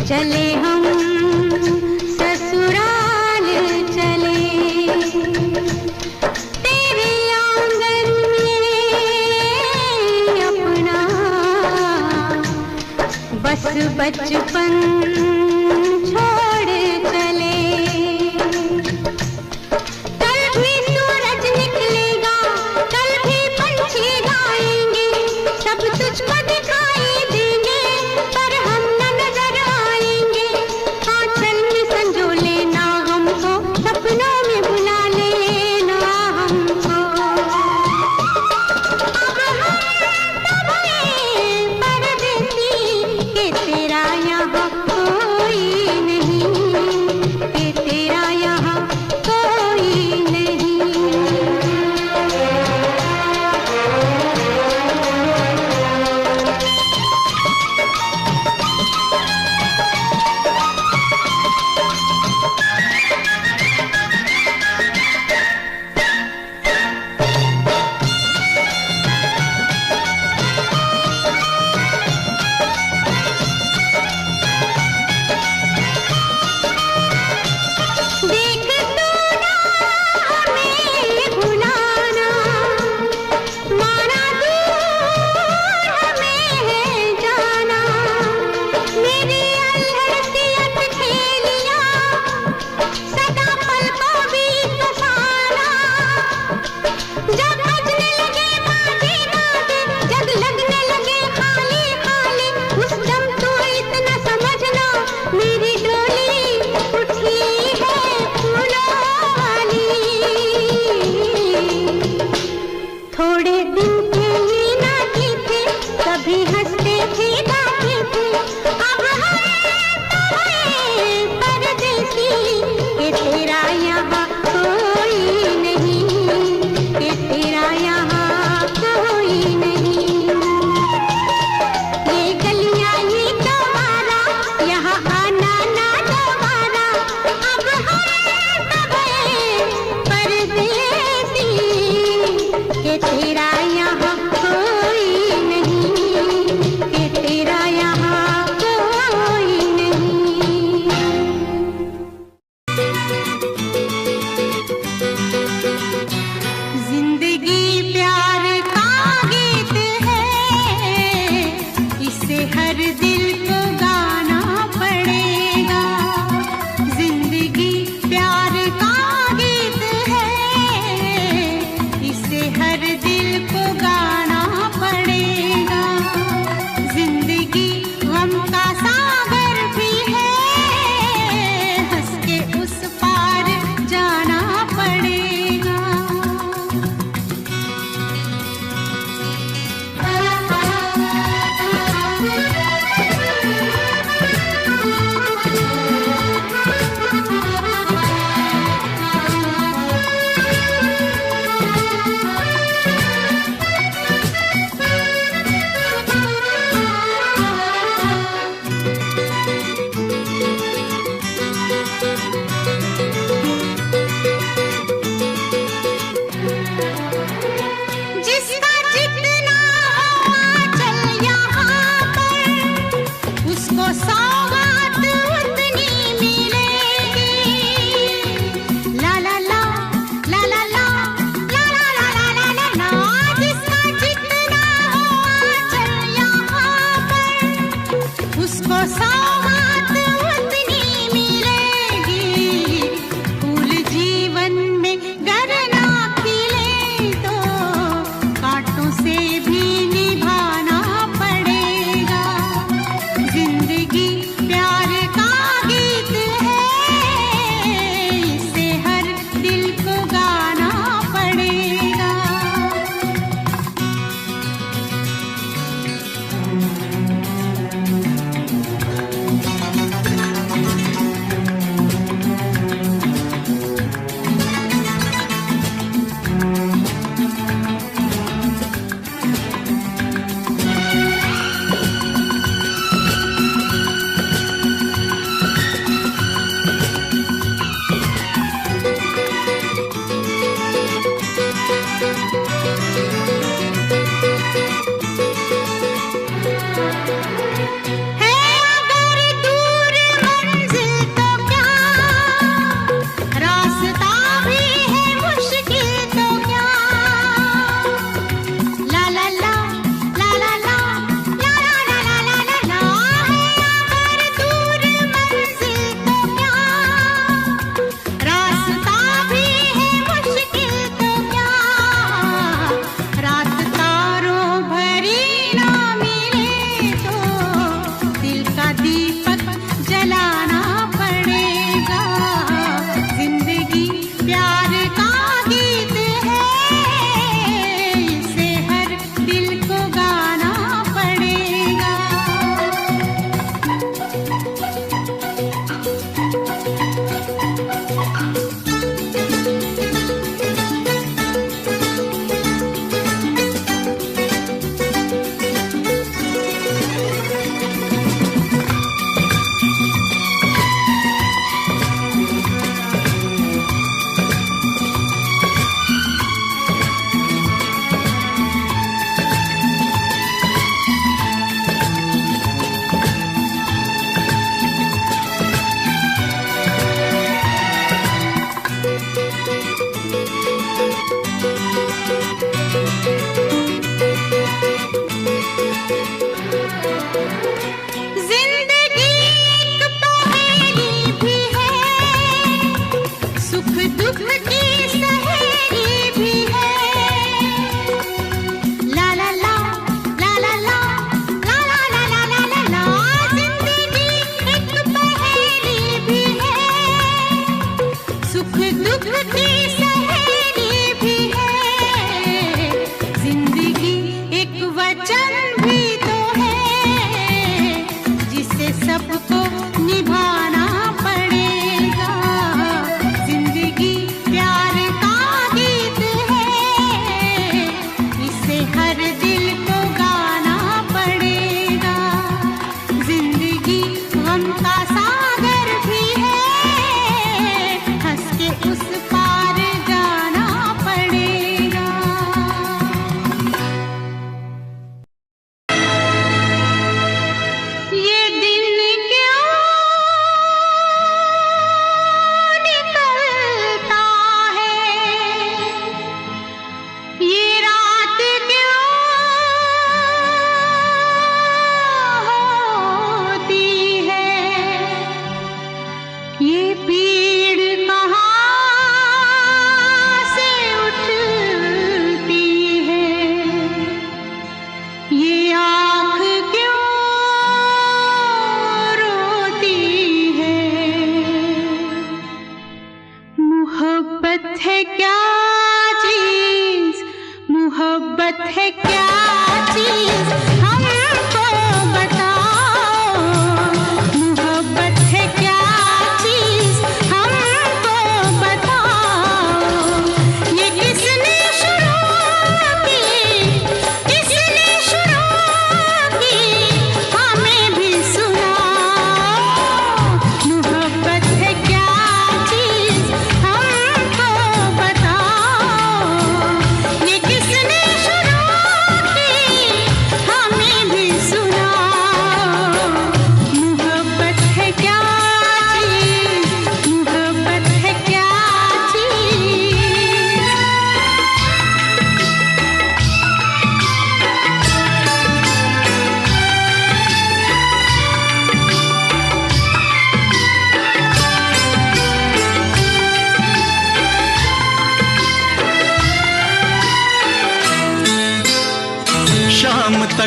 चले हम ससुराल चले, तेरे आंगन में अपना बस बचपन छोड़ चले। कल भी सूरज निकलेगा, कल भी पंछी गाएंगे, सब तुझको दिखाई देंगे, पर हम न नजर आएंगे। आंचल में संजो लेना हमको, सपनों में बुला लेना हमको। अब हम तब परदेसी के तेरा यहाँ कोई नहीं, के तेरा यहाँ कोई नहीं। देख तू ना हमें भुलाना, माना दूर हमें है जाना। मेरी अल्हड़तियत खेलिया सदा पलकों बीच बसाना। जब बजने लगे बाजे बाजे, जग लगने लगे खाली खाली, उस दम तू इतना समझना, मेरी डोली उठी है फूलों वाली। थोड़े दिन के ये नाते थे, कभी हंसते थे गाते थे, अब हम तो हैं परदेसी, के तेरा यहाँ कोई नहीं, के तेरा यहाँ कोई नहीं। ये गलियाँ ये तुम्हारा, यहाँ आना ना दोबारा, अब हम तब हैं परदेसी, के तेरा यहाँ कोई नहीं, के तेरा यहाँ कोई नहीं। जिंदगी प्यार का गीत है, इसे हर दिल को गाना पड़ेगा। जिंदगी प्यार का गीत है, इसे हर दिल को गाना पड़ेगा। जिंदगी गम का सागर भी है, हंस के उस पार जाना पड़ेगा। जिसका जितना आंचल यहाँ पर, उसको सौगात उतनी मिलेगी। ला ला ला ला ला ला ला ला ला ला ला ला। जिसका जितना आंचल यहाँ पर, उसको सौगात उतनी मिलेगी। फूल जीवन में गर ना खिले तो कांटों से भी निभाना पड़ेगा। जिंदगी प्यार का गीत है, इसे हर दिल को गाना पड़ेगा।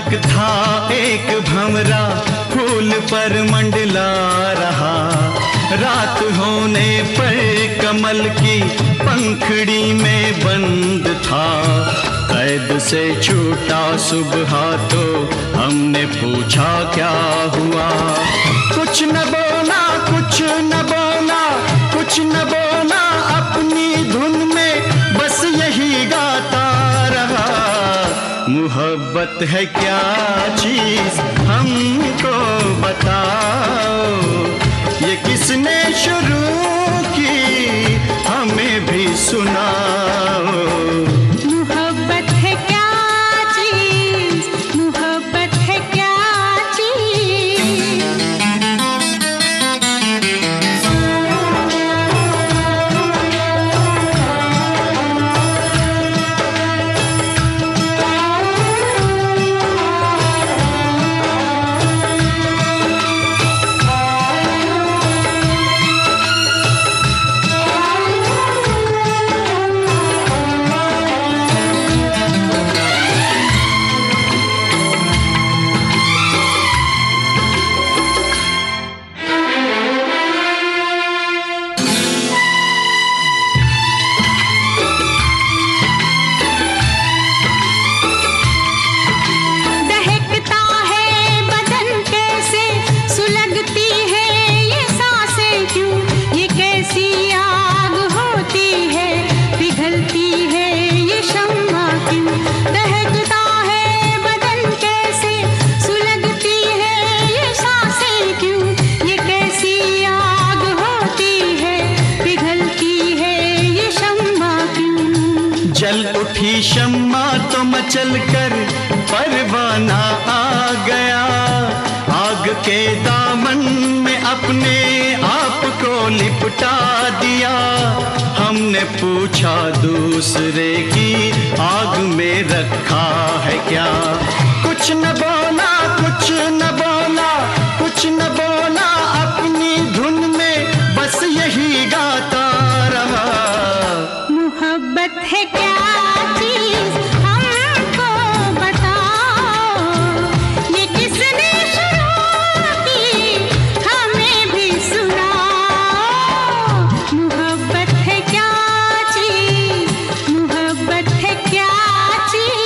तक था एक भंवरा फूल पर मंडला रहा, रात होने पर कमल की पंखड़ी में बंद था। कैद से छूटा सुबह तो हमने पूछा क्या हुआ, कुछ न बोला, कुछ न बोला, कुछ न बोला, अपनी धुन में बस यही गाता रहा। मोहब्बत है क्या चीज हमको बताओ, ये किसने शुरू की हमें भी सुनाओ। मोहब्बत है क्या चीज, मोहब्बत है क्या चीज। जल उठी शम्मा तो मचल कर परवाना आ गया, आग के दामन में अपने आप को लिपटा दिया। हमने पूछा दूसरे की आग में रखा है क्या, कुछ न बोला, कुछ न बोला, कुछ न बोला, अपनी धुन में बस यही गाता रहा। मोहब्बत है क्या चीज हमको बताओ, ये किसने शुरू की हमें भी सुनाओ। मोहब्बत है क्या चीज, मोहब्बत है क्या चीज।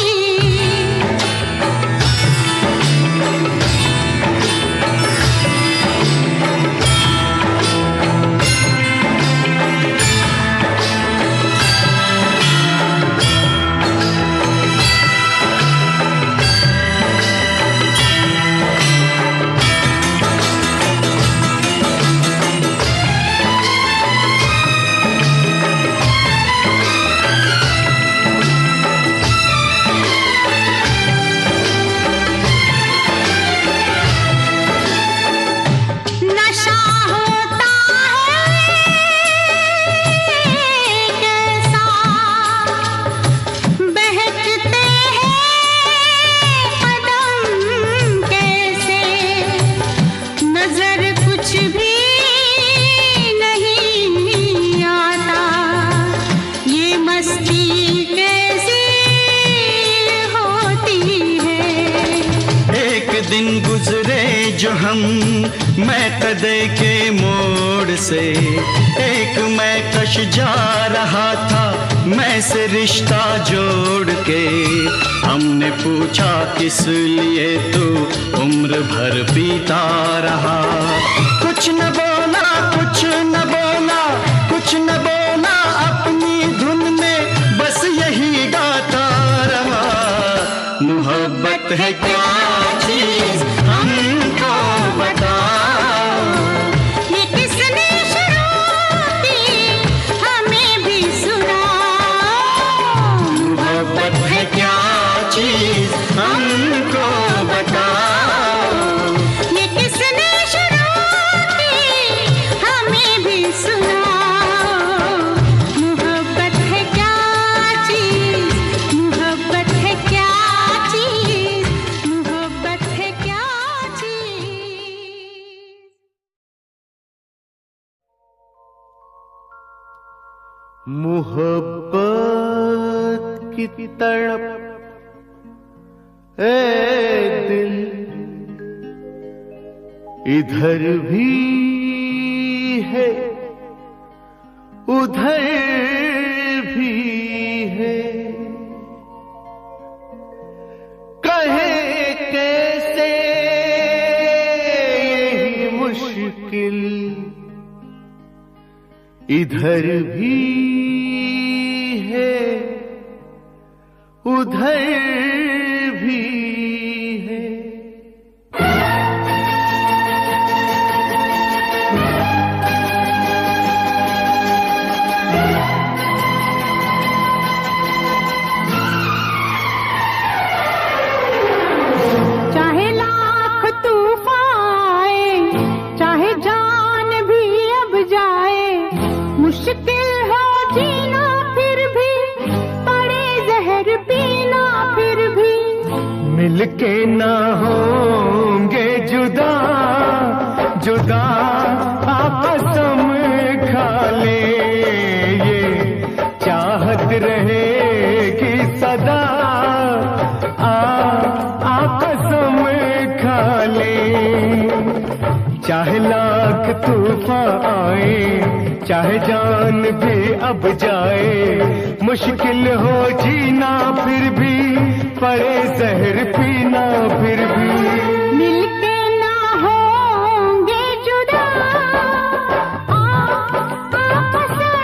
दिन गुजरे जो हम मैं कदे के मोड़ से, एक मैं कश जा रहा था मैं से रिश्ता जोड़ के। हमने पूछा किस लिए तू उम्र भर पीता रहा, कुछ न बोला, कुछ न बोला, कुछ न बोला, अपनी धुन में बस यही गाता रहा। मोहब्बत है क्या चीज हमको बताओ, ये किसने शुरू की हमें भी सुनाओ। मोहब्बत है क्या चीज हमको बताओ, ये किसने शुरू की हमें भी सुनाओ। मोहब्बत है क्या चीज, मोहब्बत है क्या चीज, मोहब्बत है क्या चीज। मोहब्बत की तड़प ए इधर भी है उधर भी है, कहे कैसे यही मुश्किल। इधर भी है उधर भी है। चाहे लाख तूफान आए, चाहे जान भी अब जाए, मुश्किल हो जीना फिर भी, पड़े जहर पीना फिर भी, मिलके ना होंगे जुदा जुदा, कसम खा ले ये चाहत रहेगी सदा। कसम खा ले, चाहे लाख तूफान आए, चाहे जान भी अब जाए, मुश्किल हो जीना फिर भी, पड़े जहर पीना फिर भी, मिलके ना होंगे जुदा, कसम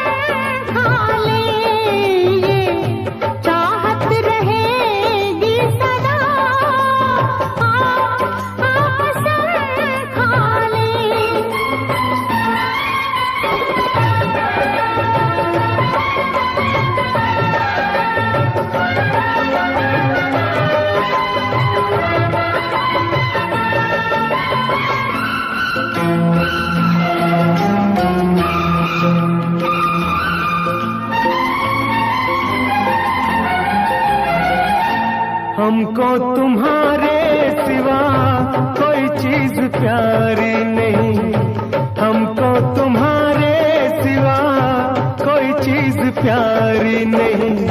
खा ले ये चाहत रहेगी सदा, कसम खा ले। हमको तुम्हारे सिवा कोई चीज प्यारी नहीं, हमको तुम्हारे सिवा कोई चीज प्यारी नहीं।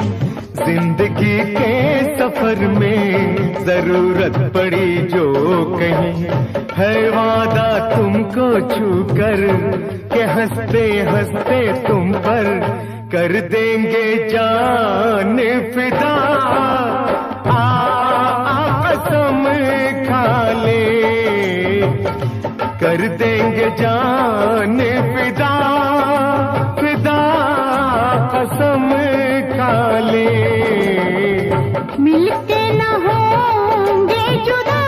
जिंदगी के सफर में जरूरत पड़ी जो कहीं, है वादा तुमको छूकर के हंसते हंसते तुम पर कर देंगे जान फिदा। कसम खा ले, कर देंगे जान फिदा फिदा, कसम खा ले। मिलके न होंगे जुदा,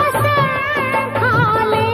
कसम खा ले।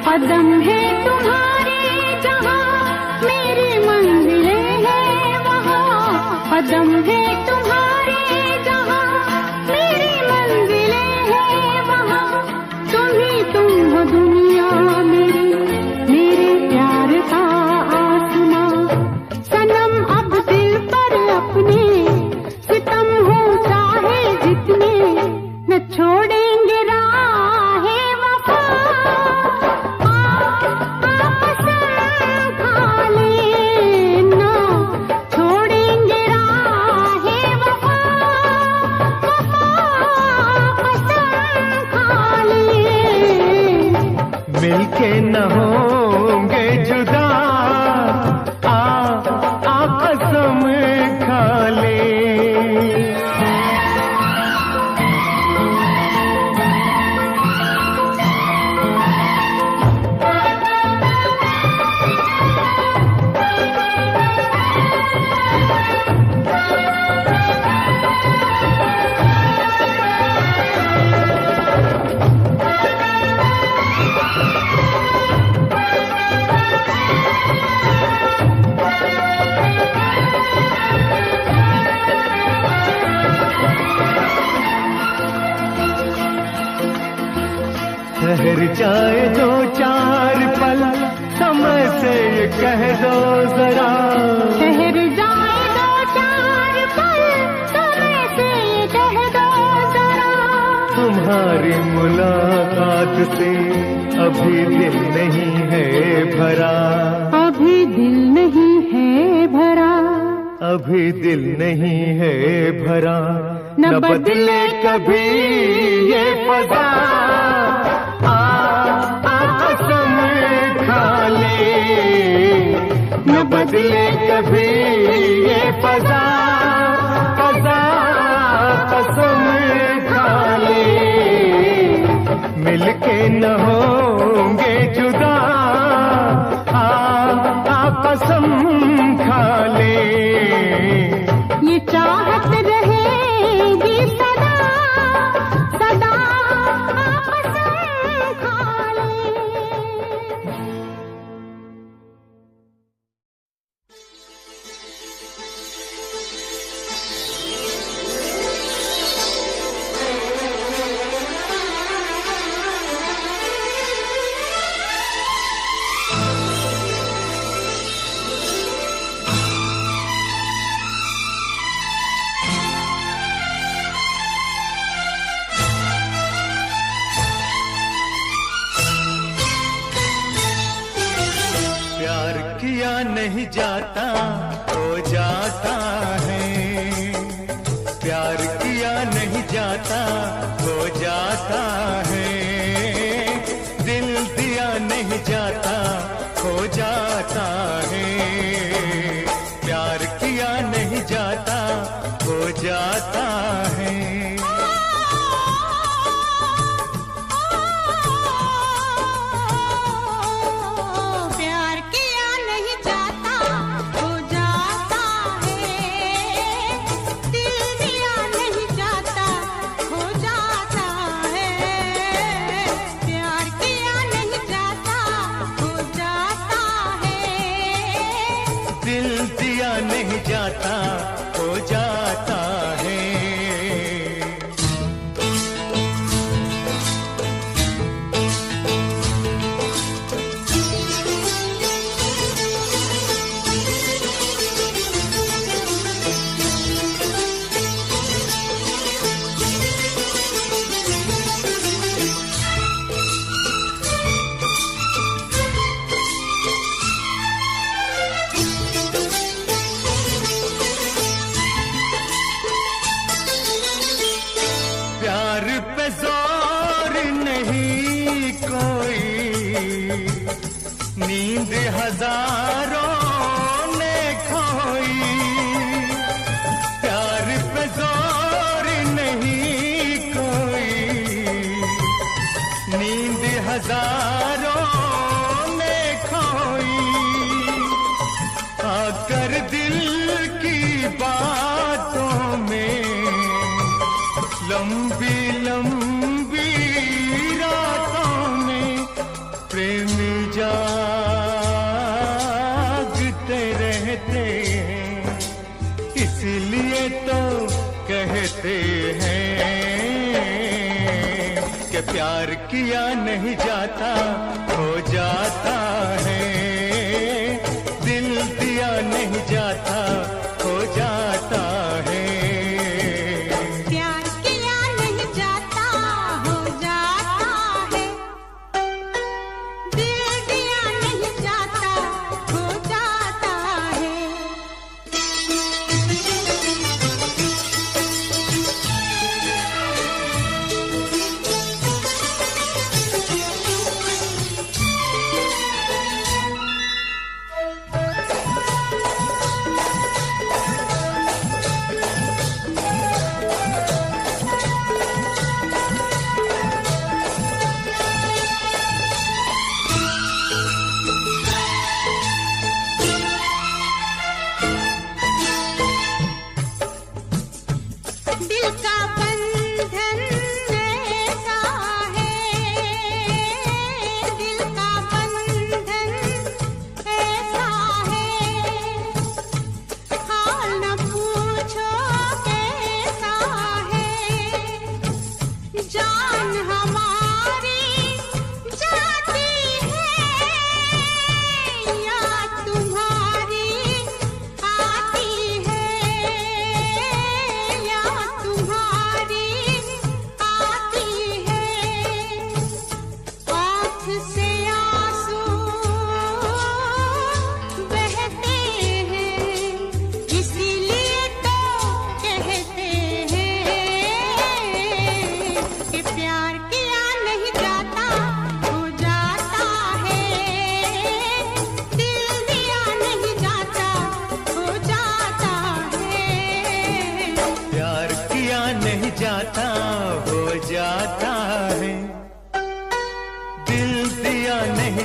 कदम है तुम्हारे जहाँ मेरी मंजिलें हैं वहाँ, कदम है तुम्हारे जहाँ मेरी मंजिलें हैं वहाँ। तुम ही तुम हो दुनिया मेरी, मेरे प्यार का आसमां। सनम अब दिल पर अपने सितम हो चाहे जितने, न छोड़ेंगे राहे वफा। मिलके न होंगे जुदा, कसम खा ले। ठहर जाए दो चार पल, समय से ये कह दो जरा। ठहर जाए दो चार पल, समय से ये कह दो जरा। तुम्हारी मुलाकात से अभी दिल नहीं है भरा, अभी दिल नहीं है भरा, अभी दिल नहीं है भरा। न बदले कभी ये फजा, कसम खा ले। न बदले कभी ये फजा, कसम खा ले। मिलके न होंगे जुदा, कसम खा ले। ये चाहत रहेगी सदा सदा, कसम खा ले। नहीं जाता हो जाता है, प्यार किया नहीं जाता हो जाता है। दिल दिया नहीं जाता हो जाता है, प्यार किया नहीं जाता हो जाता है। नहीं जाता हो जाता है। नींद हजारों ने खोई, प्यार पे जोर नहीं कोई। नींद हजारों ने खोई, आकर दिल की बातों में लंबी लंबी रातों में प्रेमी जागते रहते हैं। इसलिए तो कहते हैं कि प्यार किया नहीं जाता हो जाता है। दिल दिया नहीं जाता हो जाता है।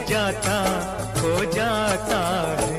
जाता, हो जाता है।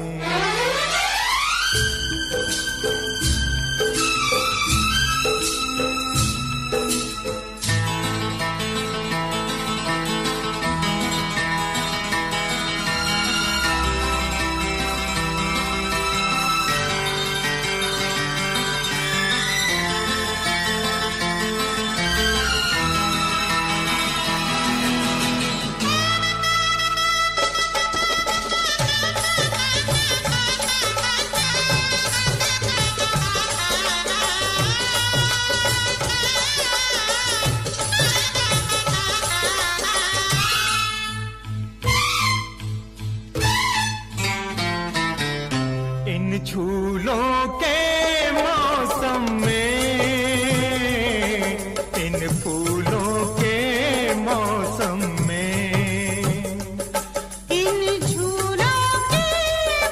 इन झूलों के मौसम में, इन फूलों के मौसम में, इन झूलों के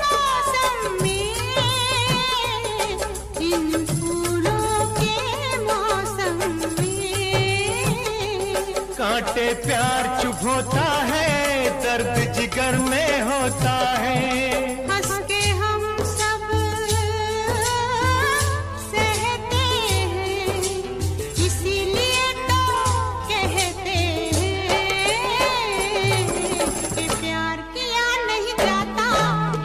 मौसम में, इन फूलों के मौसम में, कांटे प्यार चुभोता है, दर्द जिगर में होता है। हंस के हम सब सहते हैं, इसीलिए तो कहते हैं कि प्यार किया नहीं जाता,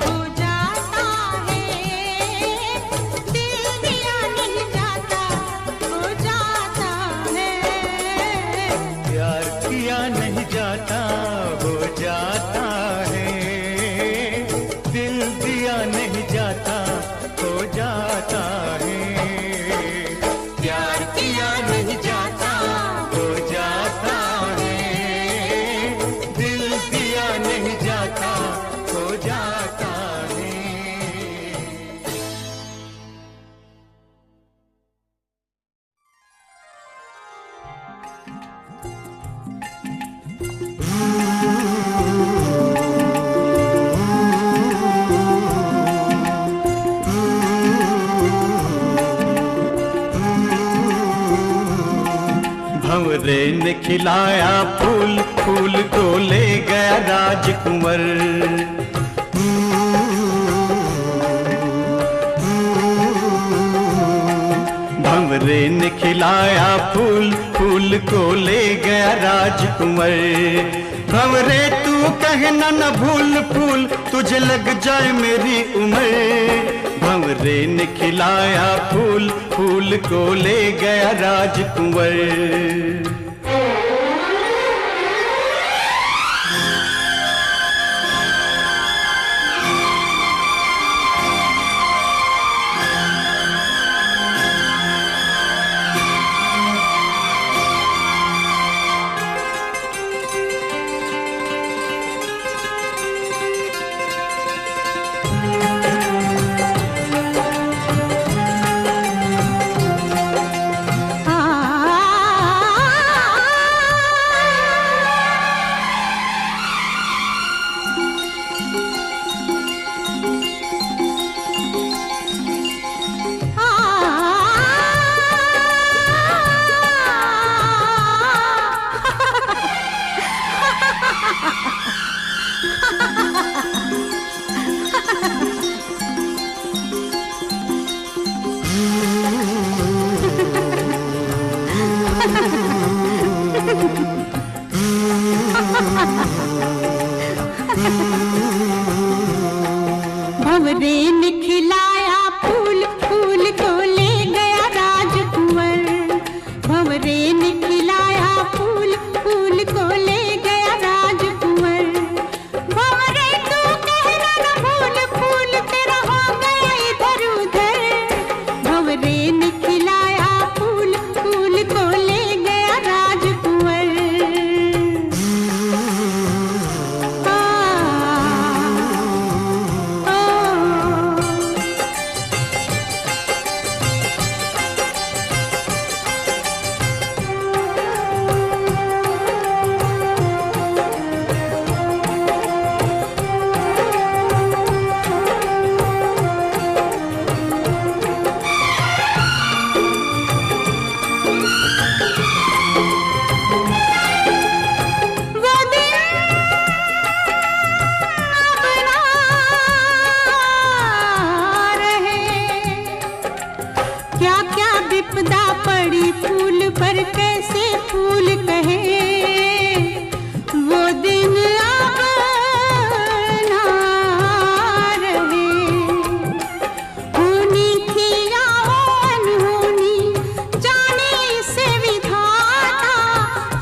हो जाता है। दिल दिया नहीं जाता, हो जाता है। प्यार किया नहीं जाता, हो जाता है। दिल दिया नहीं जाता, हो जाता है। प्यार किया नहीं जाता, हो जाता है। दिल दिया नहीं जाता, हो जाता है। भंवरे ने खिलाया फूल, फूल को ले गया राजकुंवर। भंवरे ने खिलाया फूल, फूल को ले गया राजकुंवर। भंवरे तू कहना न भूल फूल, तुझे लग जाए मेरी उम्र। भंवरे ने खिलाया फूल, फूल को ले गया राजकुंवर। आ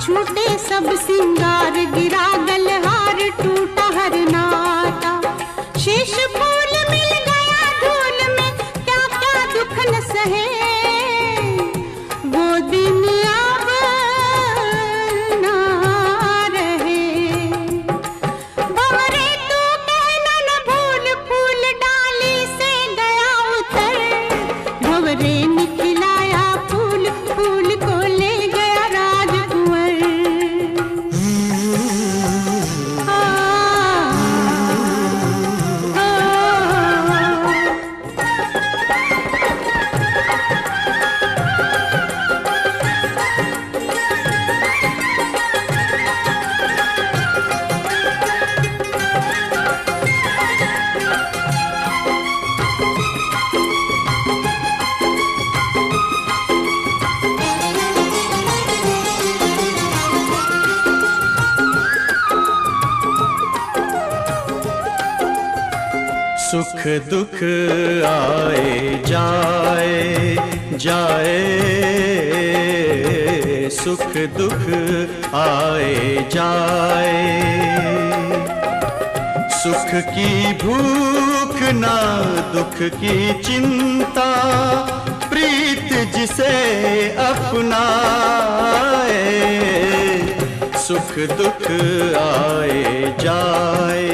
छूटे सब सिंगार, गिरा गलहार, टूटा हर नाता। शीश फूल मिल गया धूल में, क्या क्या दुख न सहे। वो दिन अब ना रहे। भंवरे तू कहना न भूल, फूल डाली से गया उतर। भंवरे ने खिलाया फूल, फूल को ले गया राजकुंवर। सुख दुख आए जाए जाए, सुख दुख आए जाए। सुख की भूख ना दुख की चिंता, प्रीत जिसे अपनाए। सुख दुख आए जाए।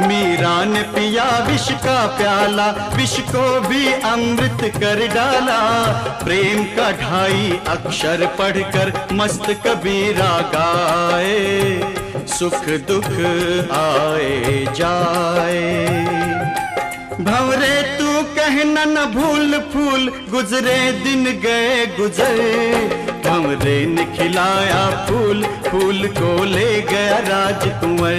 मीरा ने पिया विष का प्याला, विष को भी अमृत कर डाला। प्रेम का 2.5 अक्षर पढ़कर मस्त कबीरा गाए। सुख दुख आए जाए। भंवरे तू कहना न भूल, फूल गुजरे दिन गए गुजर। भंवरे ने खिलाया फूल, फूल को ले गया राजकुंवर।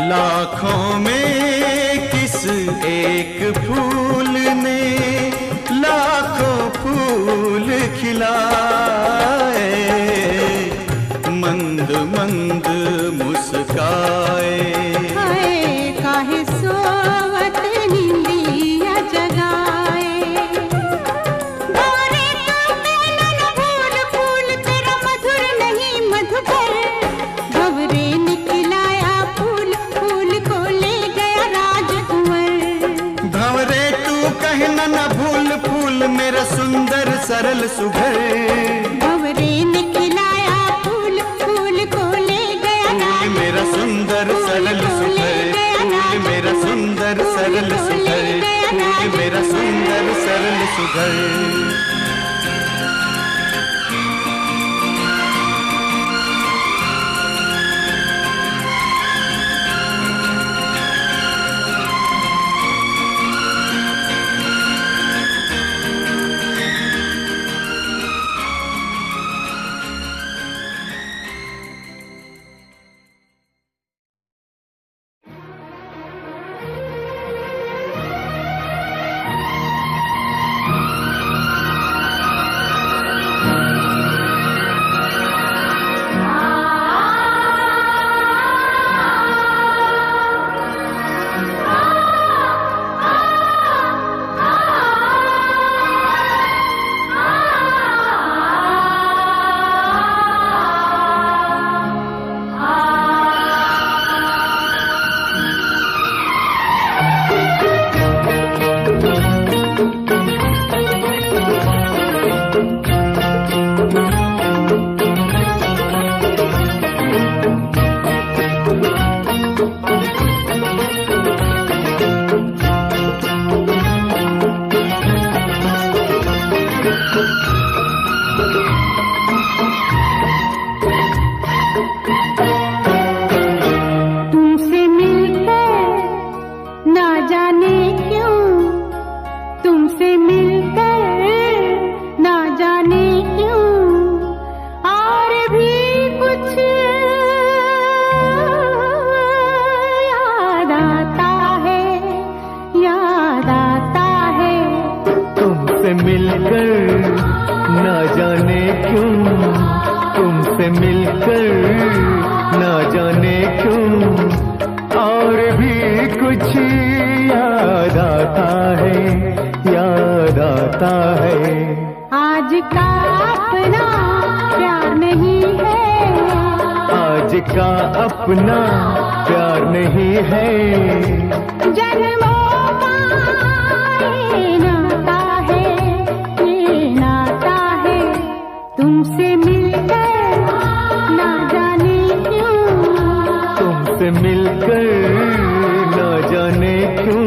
लाखों में किस एक फूल ने लाखों फूल खिलाए। मंद मंद मुस्काए, हाय काहे सोवत निंदिया जगाए। भंवरे तू कहना न भूल, फूल तेरा मधुर नहीं मधुकर। भंवरे ने खिलाया फूल, फूल को ले गया राजकुंवर। भंवरे तू कहना न भूल, फूल मेरा सुंदर सरल सुघर। भंवरे ने खिलाया फूल, फूल को ले गया फूल मेरा सुंदर सरल सुघर। फूल मेरा सुंदर सरल सुघर। फूल मेरा सुंदर सरल सुघर। तुमसे मिलकर ना जाने क्यों और भी कुछ याद आता है, याद आता है। तुमसे मिलकर ना जाने क्यों, तुमसे मिलकर ना जाने क्यों और भी कुछ याद आता है, याद आता है। आज का अपना प्यार नहीं है, आज का अपना प्यार नहीं है। जन्मों का ये नाता है, ये नाता है। तुमसे मिलकर ना जाने क्यों, तुमसे मिलकर ना जाने क्यों।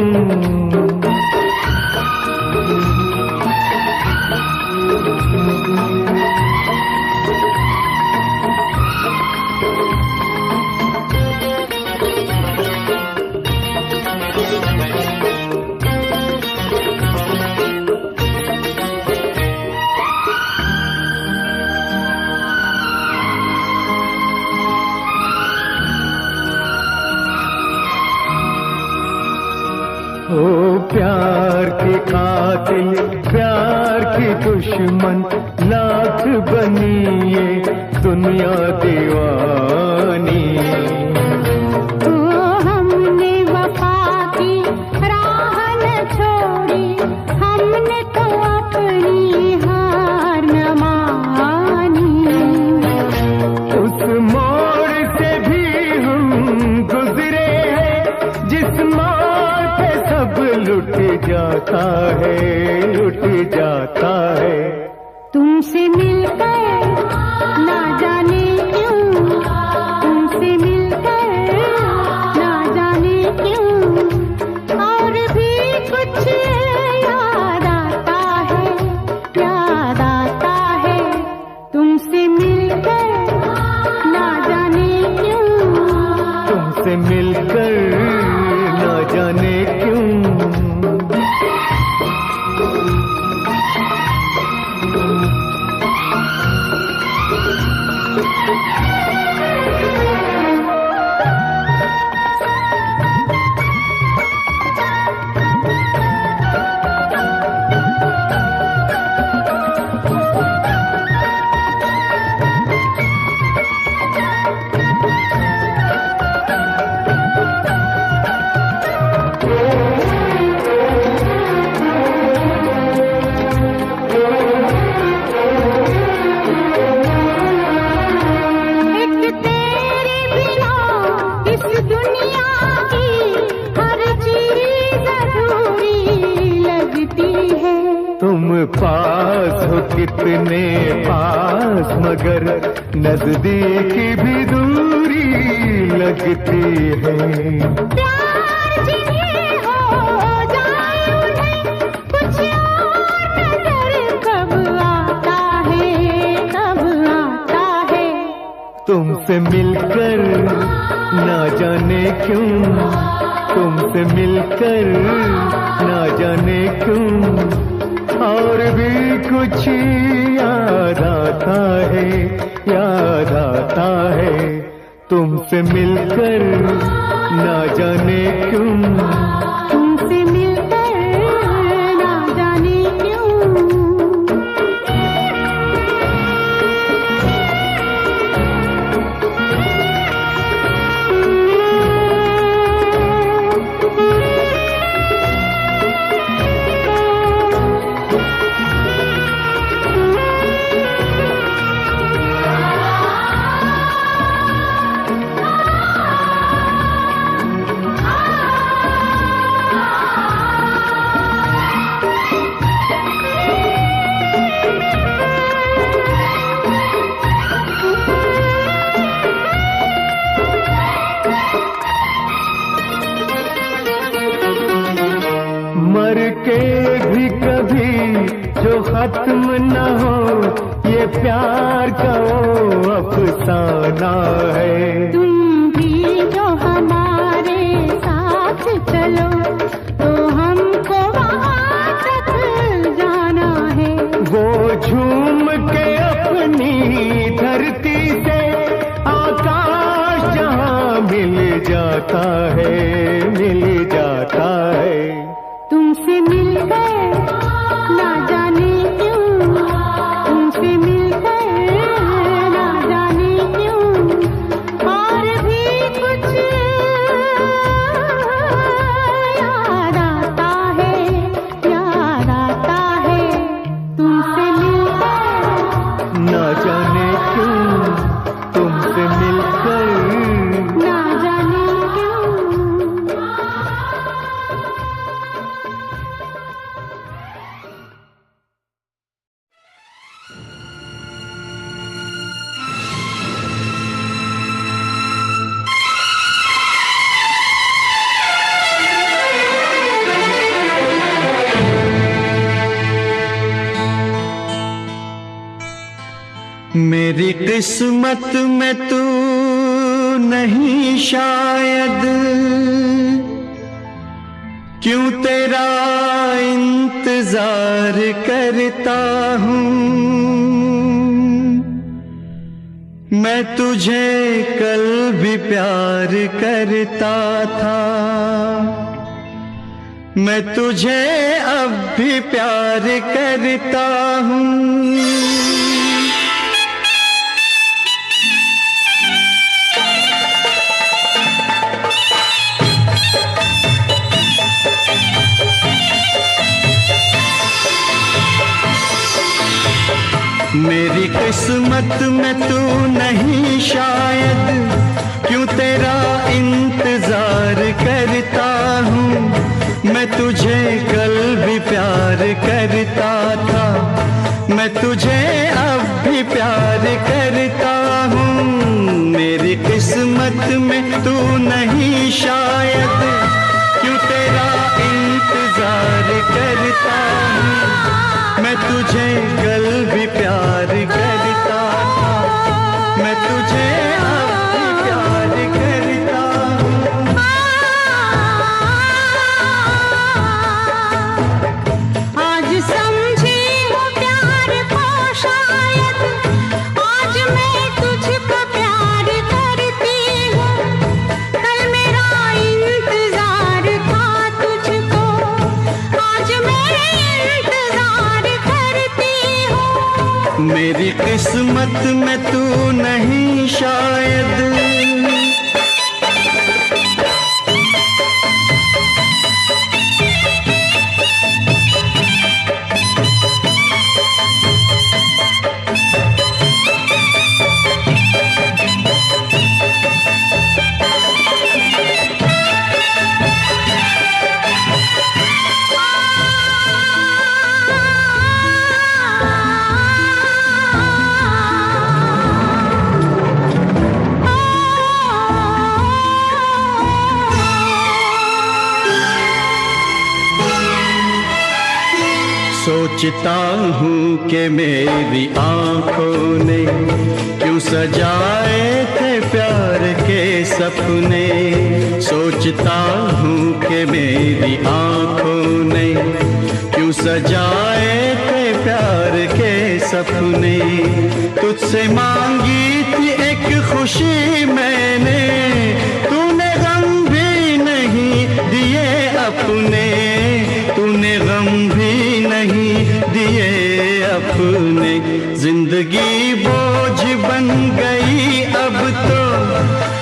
ओ प्यार के कातिल, प्यार की दुश्मन, लाख बनी ये दुनिया दीवानी। तो हमने वफा की राह न छोड़ी, हमने तो अपनी हार न मानी। उस मोड़ से भी हम गुजरे हैं जिस मोड़ पे सब लुट जाता है, लुट जाता है। तुमसे मिलकर ना जाने क्यों, तुमसे मिलकर ना जाने क्यों और भी कुछ याद आता है, याद आता है। तुमसे मिलकर ना जाने क्यों, तुमसे मिलकर ना जाने क्यों। पास हो कितने पास मगर नजदीक भी दूरी लगती है। प्यार जिन्हें हो जाए उन्हें कुछ और नजर कब आता है, कब आता है। तुमसे मिलकर ना जाने क्यों, तुमसे मिलकर ना जाने क्यों और भी कुछ याद आता है, याद आता है। तुमसे मिलकर ना जाने क्यों, तुमसे मिलकर ना जाने क्यों। मर के भी कभी जो खत्म न हो ये प्यार का वो अफसाना है। तुम भी जो हमारे साथ चलो तो हमको वहाँ तक मेरी किस्मत में तू नहीं शायद, क्यों तेरा इंतजार करता हूँ। मैं तुझे कल भी प्यार करता था, मैं तुझे अब भी प्यार करता हूँ। मेरी किस्मत में तू नहीं शायद, क्यों तेरा इंतजार करता हूँ। मैं तुझे कल भी प्यार करता था, मैं तुझे अब भी प्यार करता हूँ। मेरी किस्मत में तू नहीं शायद, क्यों तेरा इंतजार करता हूँ। मैं तुझे कल भी प्यार करता था, मैं तुझे अब भी प्यार करता हूँ। आज समझी हूँ प्यार को शायद, आज मैं तुझको प्यार करती हूँ। कल मेरा इंतजार था तुझको, आज मैं इंतजार करती हूँ। मेरी किस्मत में तू नहीं शायद। सोचता हूँ कि मेरी आंखों ने क्यों सजाए थे प्यार के सपने। सोचता हूँ कि मेरी आंखों ने क्यों सजाए थे प्यार के सपने। तुझसे मांगी थी एक खुशी मैंने, तूने गम भी नहीं दिए अपने, तूने गम भी नहीं दिए अपने। जिंदगी बोझ बन गई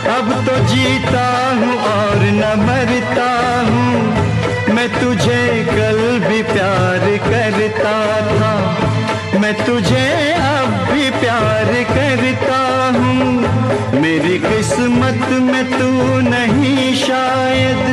अब तो जीता हूँ और न मरता हूँ। मैं तुझे कल भी प्यार करता था, मैं तुझे अब भी प्यार करता हूँ। मेरी किस्मत में तू नहीं शायद।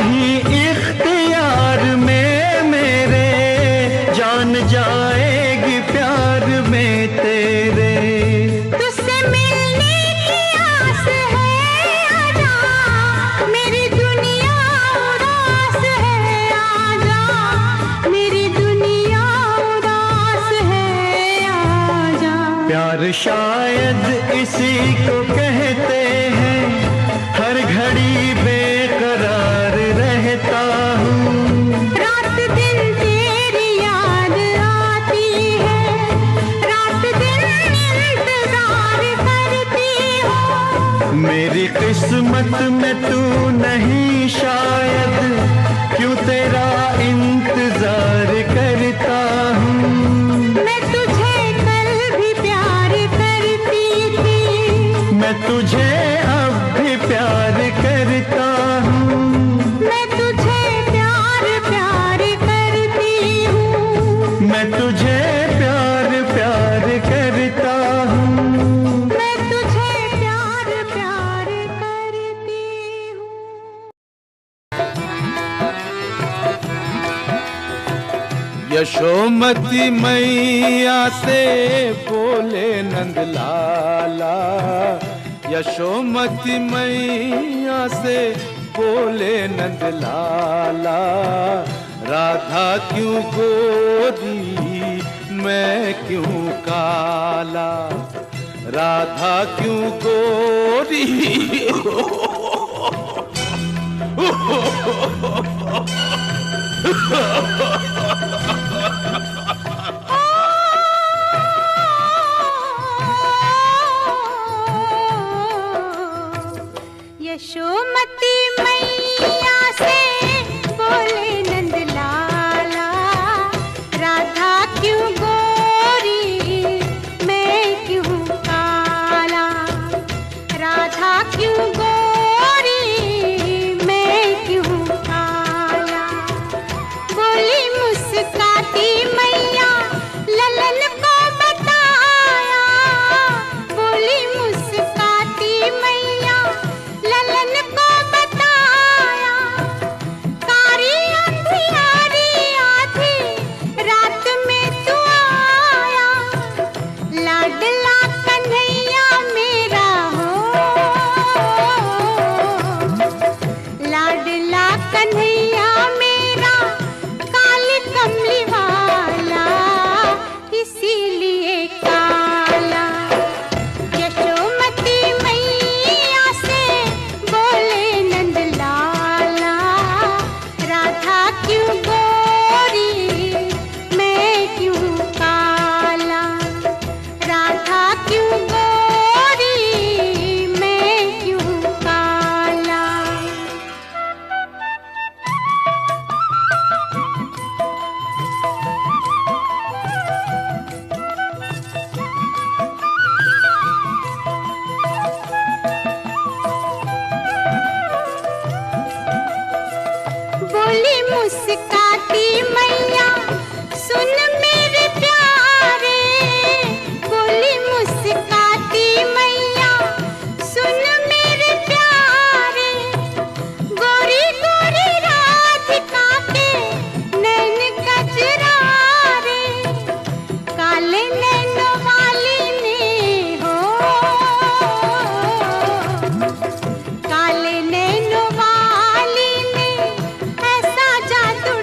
नहीं इख्तियार में मेरे, जान जाएगी प्यार में तेरे। तुझसे मिलने की आस है आजा, मेरी दुनिया उदास है आजा, मेरी दुनिया उदास है आजा। प्यार शायद इसी को कहते हैं, हर घड़ी बेकरार रहता हूँ। रात दिन तेरी याद आती है, रात दिन इंतजार करती हूँ। मेरी किस्मत में तू नहीं शायद, क्यों तेरा इंतजार करता हूँ। मैं तुझे कल भी प्यार करती थी, मैं तुझे अब भी प्यार करता हूँ। मैं तुझे प्यार प्यार करती हूँ, मैं तुझे प्यार प्यार करता हूँ। मैं तुझे प्यार प्यार करती हूँ। यशोमती मैया से बोले नंदलाला, यशोमती मैया से बोले नंदलाला, राधा क्यों गोरी मैं क्यों काला, राधा क्यों गोरी यशोमती मैया से बोले नंदलाला, राधा क्यों गोरी मैं क्यों काला, राधा क्यों गोरी मैं क्यों काला। बोली मुस्काती मैया ललन को बताया, बोली मुस्काती मैया ललन को बताया। कारी अंधियारी आधी रात में तू आया, लाडला कन्हैया मेरा हो, लाडला कन्हैया मेरा काली कमली वाला, इसीलिए काला। यशोमती मैया से बोले नंदलाला, राधा क्यों गोरी मैं क्यों काला, राधा क्यों गोरी मैं क्यों काला। बोली मुस्काती मैया सुन मेरे प्यारे, बोली मुस्काती मैया सुन मेरे प्यारे। गोरी गोरी राधिका के नैन कजरारे, काले नैनों वाली ने हो, काले नैनों वाली ने ऐसा जादू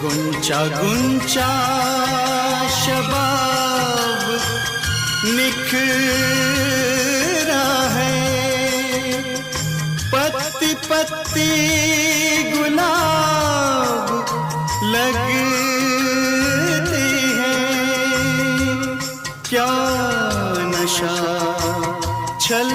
गुंचा गुंचा शबाब निखरा है, पत्ती पत्ती गुलाब लगती है। क्या नशा छल